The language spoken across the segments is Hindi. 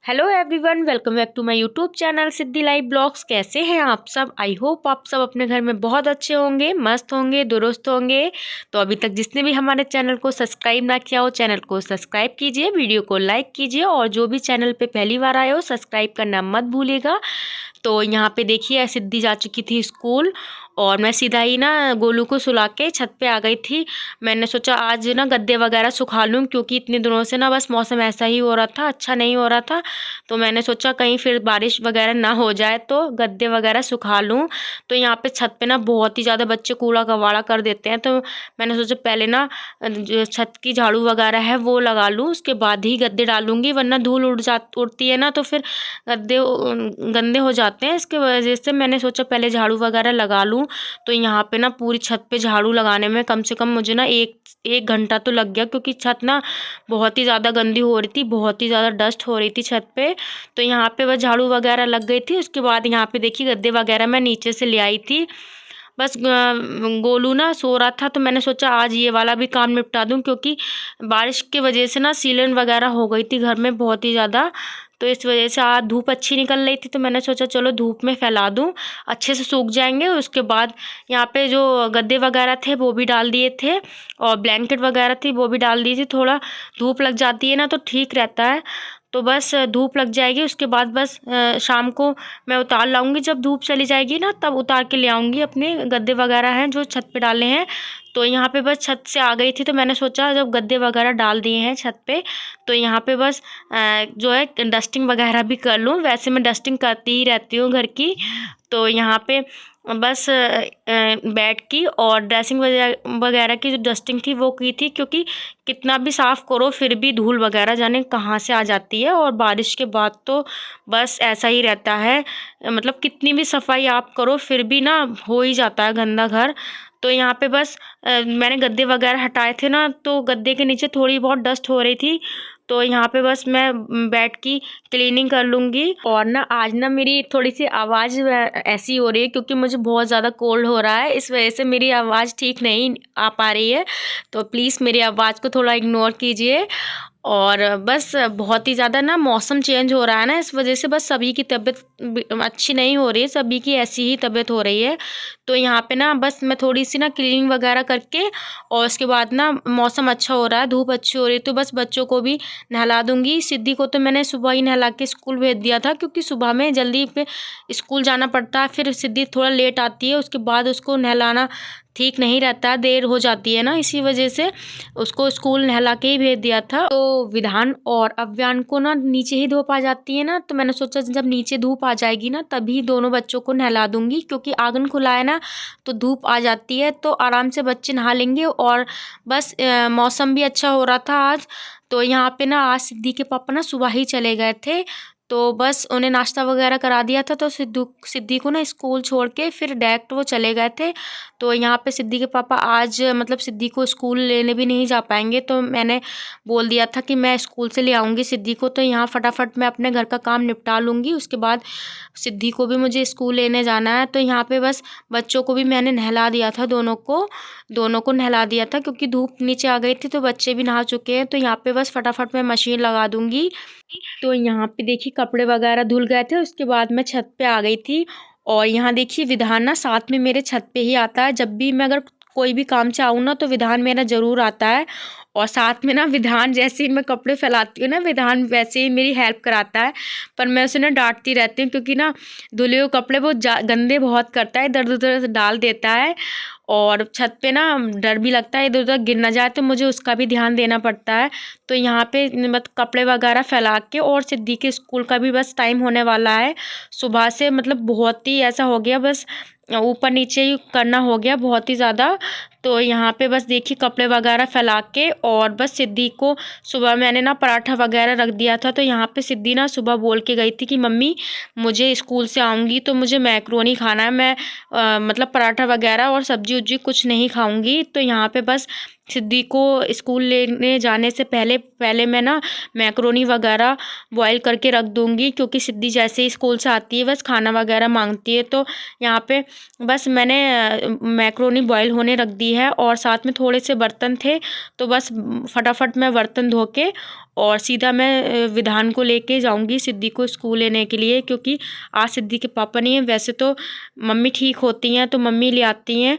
Hello everyone, welcome back to my YouTube channel Siddhi live blogs. कैसे हैं आप सब? आई होप आप सब अपने घर में बहुत अच्छे होंगे, मस्त होंगे, दुरुस्त होंगे। तो अभी तक जिसने भी हमारे चैनल को सब्सक्राइब ना किया हो, चैनल को सब्सक्राइब कीजिए, वीडियो को लाइक कीजिए और जो भी चैनल पे पहली बार आए हो सब्सक्राइब करना मत भूलिएगा। तो यहाँ पे देखिए सिद्धि जा चुकी थी स्कूल और मैं सीधा ही ना गोलू को सुला के छत पे आ गई थी। मैंने सोचा आज ना गद्दे वगैरह सुखा लूँ, क्योंकि इतने दिनों से ना बस मौसम ऐसा ही हो रहा था, अच्छा नहीं हो रहा था। तो मैंने सोचा कहीं फिर बारिश वगैरह ना हो जाए तो गद्दे वगैरह सुखा लूँ। तो यहाँ पे छत पे ना बहुत ही ज़्यादा बच्चे कूड़ा कबाड़ा कर देते हैं, तो मैंने सोचा पहले ना जो छत की झाड़ू वगैरह है वो लगा लूँ, उसके बाद ही गद्दे डालूँगी, वरना धूल उड़ती है ना तो फिर गद्दे गंदे हो जाते हैं। इसके वजह से मैंने सोचा पहले झाड़ू वगैरह लगा लूँ। तो यहाँ पे ना पूरी छत पे झाड़ू लगाने में कम से कम मुझे ना एक घंटा तो लग गया, क्योंकि छत ना बहुत ही ज़्यादा गंदी हो रही थी, बहुत ही ज़्यादा डस्ट हो रही थी छत पे। तो यहाँ पे बस झाड़ू वगैरह लग गई थी। उसके बाद यहाँ पे देखिए गद्दे वगैरह मैं नीचे से ले आई थी। बस गोलू ना सो रहा था, तो मैंने सोचा आज ये वाला भी काम निपटा दूं, क्योंकि बारिश की वजह से ना सीलन वगैरह हो गई थी घर में बहुत ही ज़्यादा। तो इस वजह से आज धूप अच्छी निकल रही थी, तो मैंने सोचा चलो धूप में फैला दूं, अच्छे से सूख जाएंगे। उसके बाद यहाँ पे जो गद्दे वगैरह थे वो भी डाल दिए थे और ब्लैंकेट वगैरह थी वो भी डाल दी थी। थोड़ा धूप लग जाती है ना तो ठीक रहता है। तो बस धूप लग जाएगी, उसके बाद बस शाम को मैं उतार लाऊंगी। जब धूप चली जाएगी ना तब उतार के ले आऊँगी अपने गद्दे वगैरह हैं जो छत पे डाले हैं। तो यहाँ पे बस छत से आ गई थी, तो मैंने सोचा जब गद्दे वगैरह डाल दिए हैं छत पे तो यहाँ पे बस जो है डस्टिंग वगैरह भी कर लूँ। वैसे मैं डस्टिंग करती ही रहती हूँ घर की। तो यहाँ पे बस बेड की और ड्रेसिंग वगैरह की जो डस्टिंग थी वो की थी, क्योंकि कितना भी साफ़ करो फिर भी धूल वगैरह जाने कहाँ से आ जाती है। और बारिश के बाद तो बस ऐसा ही रहता है, मतलब कितनी भी सफाई आप करो फिर भी ना हो ही जाता है गंदा घर। तो यहाँ पे बस मैंने गद्दे वगैरह हटाए थे ना, तो गद्दे के नीचे थोड़ी बहुत डस्ट हो रही थी। तो यहाँ पे बस मैं बेड की क्लीनिंग कर लूँगी। और ना आज ना मेरी थोड़ी सी आवाज़ ऐसी हो रही है, क्योंकि मुझे बहुत ज़्यादा कोल्ड हो रहा है, इस वजह से मेरी आवाज़ ठीक नहीं आ पा रही है। तो प्लीज़ मेरी आवाज़ को थोड़ा इग्नोर कीजिए। और बस बहुत ही ज़्यादा ना मौसम चेंज हो रहा है ना, इस वजह से बस सभी की तबीयत अच्छी नहीं हो रही है, सभी की ऐसी ही तबीयत हो रही है। तो यहाँ पे ना बस मैं थोड़ी सी ना क्लीनिंग वगैरह करके और उसके बाद ना मौसम अच्छा हो रहा है, धूप अच्छी हो रही है, तो बस बच्चों को भी नहला दूँगी। सिद्धि को तो मैंने सुबह ही नहला के स्कूल भेज दिया था, क्योंकि सुबह में जल्दी पे स्कूल जाना पड़ता है, फिर सिद्धि थोड़ा लेट आती है, उसके बाद उसको नहलाना ठीक नहीं रहता, देर हो जाती है ना, इसी वजह से उसको स्कूल नहला के ही भेज दिया था। तो विधान और अव्यान को ना नीचे ही धूप आ जाती है ना, तो मैंने सोचा जब नीचे धूप आ जाएगी ना तभी दोनों बच्चों को नहला दूंगी, क्योंकि आंगन खुला है ना तो धूप आ जाती है, तो आराम से बच्चे नहा लेंगे। और बस मौसम भी अच्छा हो रहा था आज। तो यहाँ पे ना आज सिद्धि के पापा ना सुबह ही चले गए थे, तो बस उन्हें नाश्ता वगैरह करा दिया था। तो सिद्धि को ना स्कूल छोड़ के फिर डायरेक्ट वो चले गए थे। तो यहाँ पे सिद्धि के पापा आज मतलब सिद्धि को स्कूल लेने भी नहीं जा पाएंगे, तो मैंने बोल दिया था कि मैं स्कूल से ले आऊँगी सिद्धि को। तो यहाँ फटाफट मैं अपने घर का काम निपटा लूँगी, उसके बाद सिद्धि को भी मुझे स्कूल लेने जाना है। तो यहाँ पे बस बच्चों को भी मैंने नहला दिया था, दोनों को नहला दिया था, क्योंकि धूप नीचे आ गई थी, तो बच्चे भी नहा चुके हैं। तो यहाँ पे बस फटाफट मैं मशीन लगा दूँगी। तो यहाँ पे देखिए कपड़े वगैरह धुल गए थे, उसके बाद मैं छत पे आ गई थी। और यहाँ देखिए विधान ना साथ में मेरे छत पे ही आता है, जब भी मैं अगर कोई भी काम से आऊँ ना तो विधान मेरा ज़रूर आता है। और साथ में ना विधान जैसे ही मैं कपड़े फैलाती हूँ ना, विधान वैसे ही मेरी हेल्प कराता है। पर मैं उसे ना डांटती रहती हूँ, क्योंकि ना धुले हुए कपड़े वो गंदे बहुत करता है, इधर उधर डाल देता है। और छत पे ना डर भी लगता है इधर उधर गिर ना जाए, तो मुझे उसका भी ध्यान देना पड़ता है। तो यहाँ पे मतलब कपड़े वगैरह फैला के, और सिद्धि के स्कूल का भी बस टाइम होने वाला है। सुबह से मतलब बहुत ही ऐसा हो गया, बस ऊपर नीचे ही करना हो गया बहुत ही ज़्यादा। तो यहाँ पे बस देखिए कपड़े वगैरह फैला के, और बस सिद्धि को सुबह मैंने ना पराठा वगैरह रख दिया था। तो यहाँ पे सिद्धि ना सुबह बोल के गई थी कि मम्मी मुझे स्कूल से आऊँगी तो मुझे मैक्रोनी खाना है, मैं मतलब पराठा वगैरह और सब्जी उब्जी कुछ नहीं खाऊँगी। तो यहाँ पे बस सिद्धि को स्कूल लेने जाने से पहले पहले मैं ना मैक्रोनी वगैरह बॉईल करके रख दूँगी, क्योंकि सिद्धि जैसे ही स्कूल से आती है बस खाना वगैरह मांगती है। तो यहाँ पे बस मैंने मैक्रोनी बॉईल होने रख दी है, और साथ में थोड़े से बर्तन थे, तो बस फटाफट मैं बर्तन धो के और सीधा मैं विधान को लेके जाऊंगी सिद्धि को स्कूल लेने के लिए, क्योंकि आज सिद्धि के पापा नहीं है। वैसे तो मम्मी ठीक होती हैं तो मम्मी ले आती हैं,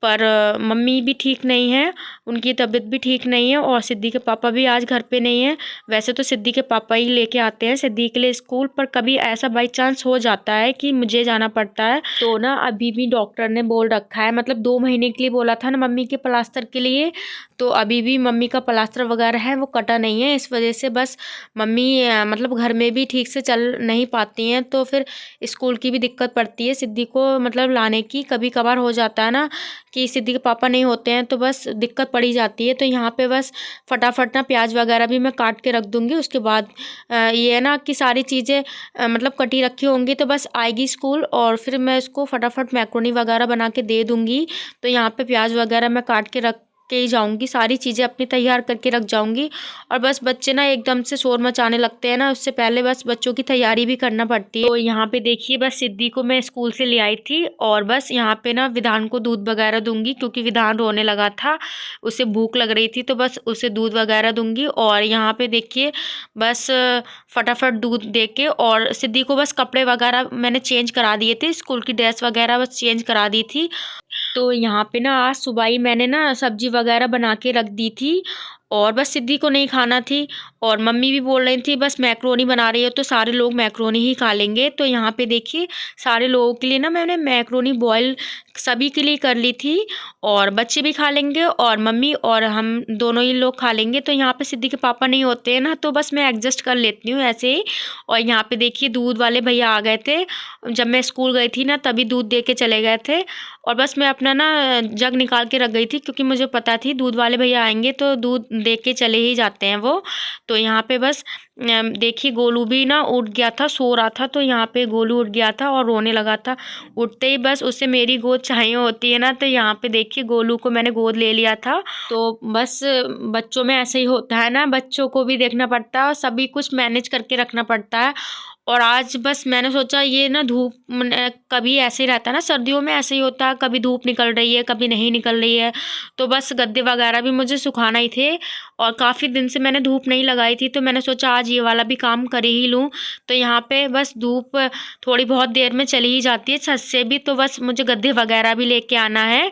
पर मम्मी भी ठीक नहीं है, उनकी तबीयत भी ठीक नहीं है, और सिद्धि के पापा भी आज घर पे नहीं है। वैसे तो सिद्धि के पापा ही लेके आते हैं सिद्धि के लिए स्कूल, पर कभी ऐसा बाई चांस हो जाता है कि मुझे जाना पड़ता है। तो ना अभी भी डॉक्टर ने बोल रखा है, मतलब 2 महीने के लिए बोला था ना मम्मी के प्लास्टर के लिए, तो अभी भी मम्मी का प्लास्टर वगैरह है वो कटा नहीं है। इस वजह से बस मम्मी मतलब घर में भी ठीक से चल नहीं पाती हैं, तो फिर स्कूल की भी दिक्कत पड़ती है सिद्धि को मतलब लाने की। कभी कभार हो जाता है ना कि सिद्धि के पापा नहीं होते हैं तो बस दिक्कत पड़ी जाती है। तो यहाँ पे बस फटाफट ना प्याज वगैरह भी मैं काट के रख दूँगी। उसके बाद ये है ना कि सारी चीज़ें मतलब कटी रखी होंगी, तो बस आएगी स्कूल और फिर मैं इसको फटाफट मैक्रोनी वगैरह बना के दे दूँगी। तो यहाँ पे प्याज वगैरह मैं काट के रख के ही जाऊँगी, सारी चीज़ें अपनी तैयार करके रख जाऊँगी। और बस बच्चे ना एकदम से शोर मचाने लगते हैं ना, उससे पहले बस बच्चों की तैयारी भी करना पड़ती है। तो यहाँ पे देखिए बस सिद्धि को मैं स्कूल से ले आई थी, और बस यहाँ पे ना विधान को दूध वगैरह दूंगी, क्योंकि विधान रोने लगा था, उसे भूख लग रही थी, तो बस उसे दूध वगैरह दूंगी। और यहाँ पे देखिए बस फटाफट दूध दे के, और सिद्धि को बस कपड़े वगैरह मैंने चेंज करा दिए थे, स्कूल की ड्रेस वगैरह बस चेंज करा दी थी। तो यहाँ पे ना आज सुबह ही मैंने ना सब्जी वगैरह बना के रख दी थी, और बस सिद्धि को नहीं खाना थी, और मम्मी भी बोल रही थी बस मैक्रोनी बना रही हो तो सारे लोग मैक्रोनी ही खा लेंगे। तो यहाँ पे देखिए सारे लोगों के लिए ना मैंने मैक्रोनी बॉयल सभी के लिए कर ली थी, और बच्चे भी खा लेंगे और मम्मी और हम दोनों ही लोग खा लेंगे। तो यहाँ पे सिद्धि के पापा नहीं होते हैं ना, तो बस मैं एडजस्ट कर लेती हूँ ऐसे ही। और यहाँ पे देखिए दूध वाले भैया आ गए थे, जब मैं स्कूल गई थी ना तभी दूध दे के चले गए थे, और बस मैं अपना ना जग निकाल के रख गई थी, क्योंकि मुझे पता थी दूध वाले भैया आएंगे तो दूध दे के चले ही जाते हैं वो। तो यहाँ पे बस देखिए गोलू भी ना उठ गया था, सो रहा था, तो यहाँ पे गोलू उठ गया था और रोने लगा था। उठते ही बस उसे मेरी गोद चाहिए होती है ना, तो यहाँ पे देखिए गोलू को मैंने गोद ले लिया था। तो बस बच्चों में ऐसे ही होता है ना, बच्चों को भी देखना पड़ता है और सभी कुछ मैनेज करके रखना पड़ता है। और आज बस मैंने सोचा ये ना धूप कभी ऐसे ही रहता है ना, सर्दियों में ऐसे ही होता है, कभी धूप निकल रही है कभी नहीं निकल रही है, तो बस गद्दे वगैरह भी मुझे सुखाना ही थे, और काफ़ी दिन से मैंने धूप नहीं लगाई थी, तो मैंने सोचा आज ये वाला भी काम कर ही लूँ। तो यहाँ पे बस धूप थोड़ी बहुत देर में चली ही जाती है छत से भी, तो बस मुझे गद्दे वगैरह भी लेके आना है।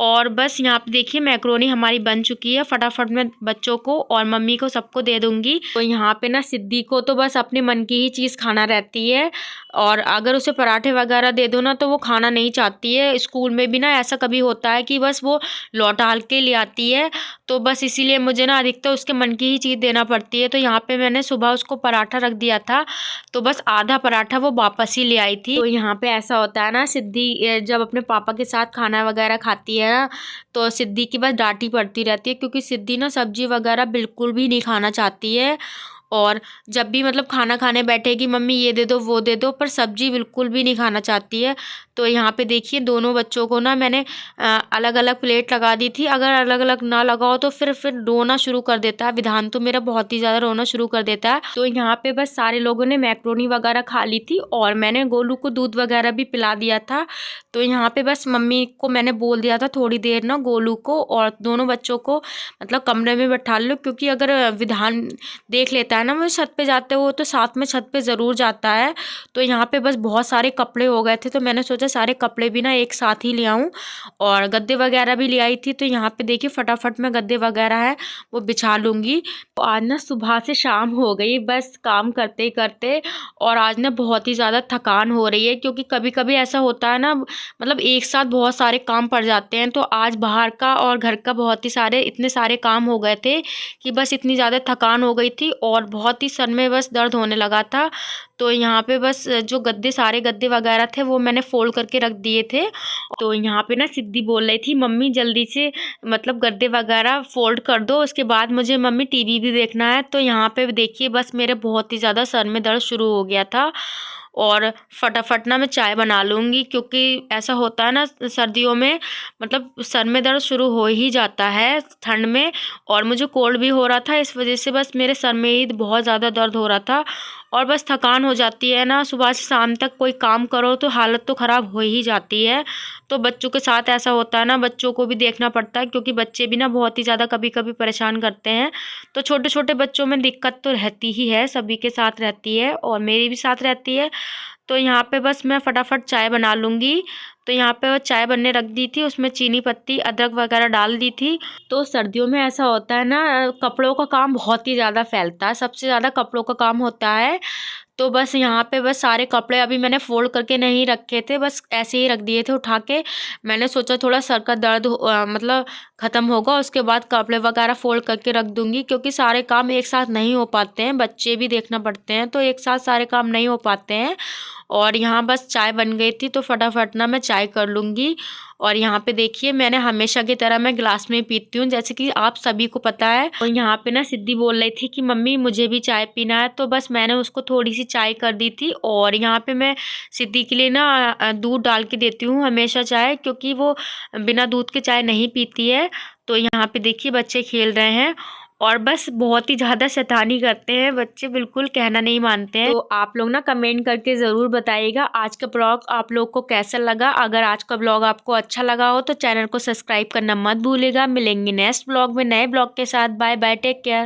और बस यहाँ पे देखिए मैक्रोनी हमारी बन चुकी है, फटाफट मैं बच्चों को और मम्मी को सबको दे दूंगी। तो यहाँ पे ना सिद्धि को तो बस अपने मन की ही चीज़ खाना रहती है, और अगर उसे पराठे वगैरह दे दो ना तो वो खाना नहीं चाहती है। स्कूल में भी ना ऐसा कभी होता है कि बस वो लौटा के ले आती है, तो बस इसीलिए मुझे ना अधिकतर उसके मन की ही चीज़ देना पड़ती है। तो यहाँ पे मैंने सुबह उसको पराठा रख दिया था, तो बस आधा पराठा वो वापस ही ले आई थी। तो यहाँ पे ऐसा होता है ना, सिद्धि जब अपने पापा के साथ खाना वगैरह खाती है ना, तो सिद्धि की बस डांटी पड़ती रहती है, क्योंकि सिद्धि ना सब्जी वगैरह बिल्कुल भी नहीं खाना चाहती है। और जब भी मतलब खाना खाने बैठेगी मम्मी ये दे दो वो दे दो, पर सब्जी बिल्कुल भी नहीं खाना चाहती है। तो यहाँ पे देखिए दोनों बच्चों को ना मैंने अलग अलग प्लेट लगा दी थी, अगर अलग अलग ना लगाओ तो फिर रोना शुरू कर देता है। विधान तो मेरा बहुत ही ज़्यादा रोना शुरू कर देता है। तो यहाँ पे बस सारे लोगों ने मैक्रोनी वगैरह खा ली थी, और मैंने गोलू को दूध वगैरह भी पिला दिया था। तो यहाँ पे बस मम्मी को मैंने बोल दिया था थोड़ी देर ना गोलू को और दोनों बच्चों को मतलब कमरे में बैठा लो, क्योंकि अगर विधान देख लेता होता है ना, वो छत पे जाते हो तो साथ में छत पे ज़रूर जाता है। तो यहाँ पे बस बहुत सारे कपड़े हो गए थे, तो मैंने सोचा सारे कपड़े भी ना एक साथ ही ले आऊँ, और गद्दे वगैरह भी ले आई थी। तो यहाँ पे देखिए फटाफट मैं गद्दे वगैरह है वो बिछा लूँगी। तो आज ना सुबह से शाम हो गई बस काम करते करते, और आज ना बहुत ही ज़्यादा थकान हो रही है, क्योंकि कभी कभी ऐसा होता है ना, मतलब एक साथ बहुत सारे काम पड़ जाते हैं। तो आज बाहर का और घर का बहुत ही सारे इतने सारे काम हो गए थे कि बस इतनी ज़्यादा थकान हो गई थी, और बहुत ही सर में बस दर्द होने लगा था। तो यहाँ पे बस जो गद्दे सारे गद्दे वगैरह थे वो मैंने फोल्ड करके रख दिए थे। तो यहाँ पे ना सिद्धि बोल रही थी, मम्मी जल्दी से मतलब गद्दे वगैरह फोल्ड कर दो, उसके बाद मुझे मम्मी टीवी भी देखना है। तो यहाँ पे देखिए बस मेरे बहुत ही ज़्यादा सर में दर्द शुरू हो गया था, और फटाफट ना मैं चाय बना लूँगी, क्योंकि ऐसा होता है ना सर्दियों में, मतलब सर में दर्द शुरू हो ही जाता है ठंड में, और मुझे कोल्ड भी हो रहा था, इस वजह से बस मेरे सर में ही बहुत ज़्यादा दर्द हो रहा था। और बस थकान हो जाती है ना, सुबह से शाम तक कोई काम करो तो हालत तो ख़राब हो ही जाती है। तो बच्चों के साथ ऐसा होता है ना, बच्चों को भी देखना पड़ता है, क्योंकि बच्चे भी ना बहुत ही ज़्यादा कभी कभी परेशान करते हैं। तो छोटे छोटे बच्चों में दिक्कत तो रहती ही है, सभी के साथ रहती है, और मेरी भी साथ रहती है। तो यहाँ पे बस मैं फटाफट चाय बना लूँगी। तो यहाँ पे वो चाय बनने रख दी थी, उसमें चीनी पत्ती अदरक वगैरह डाल दी थी। तो सर्दियों में ऐसा होता है ना, कपड़ों का काम बहुत ही ज़्यादा फैलता है, सबसे ज़्यादा कपड़ों का काम होता है। तो बस यहाँ पे बस सारे कपड़े अभी मैंने फ़ोल्ड करके नहीं रखे थे, बस ऐसे ही रख दिए थे उठा के। मैंने सोचा थोड़ा सर का दर्द मतलब ख़त्म होगा, उसके बाद कपड़े वगैरह फ़ोल्ड करके रख दूँगी, क्योंकि सारे काम एक साथ नहीं हो पाते हैं, बच्चे भी देखना पड़ते हैं, तो एक साथ सारे काम नहीं हो पाते हैं। और यहाँ बस चाय बन गई थी, तो फटाफट ना मैं चाय कर लूँगी। और यहाँ पे देखिए मैंने हमेशा की तरह मैं गिलास में पीती हूँ, जैसे कि आप सभी को पता है। और यहाँ पे ना सिद्धि बोल रही थी कि मम्मी मुझे भी चाय पीना है, तो बस मैंने उसको थोड़ी सी चाय कर दी थी। और यहाँ पे मैं सिद्धि के लिए ना दूध डाल के देती हूँ हमेशा चाय, क्योंकि वो बिना दूध के चाय नहीं पीती है। तो यहाँ पे देखिए बच्चे खेल रहे हैं, और बस बहुत ही ज़्यादा शैतानी करते हैं बच्चे, बिल्कुल कहना नहीं मानते हैं। तो आप लोग ना कमेंट करके ज़रूर बताइएगा आज का ब्लॉग आप लोग को कैसा लगा। अगर आज का ब्लॉग आपको अच्छा लगा हो तो चैनल को सब्सक्राइब करना मत भूलिएगा। मिलेंगे नेक्स्ट ब्लॉग में नए ब्लॉग के साथ। Bye bye, take care.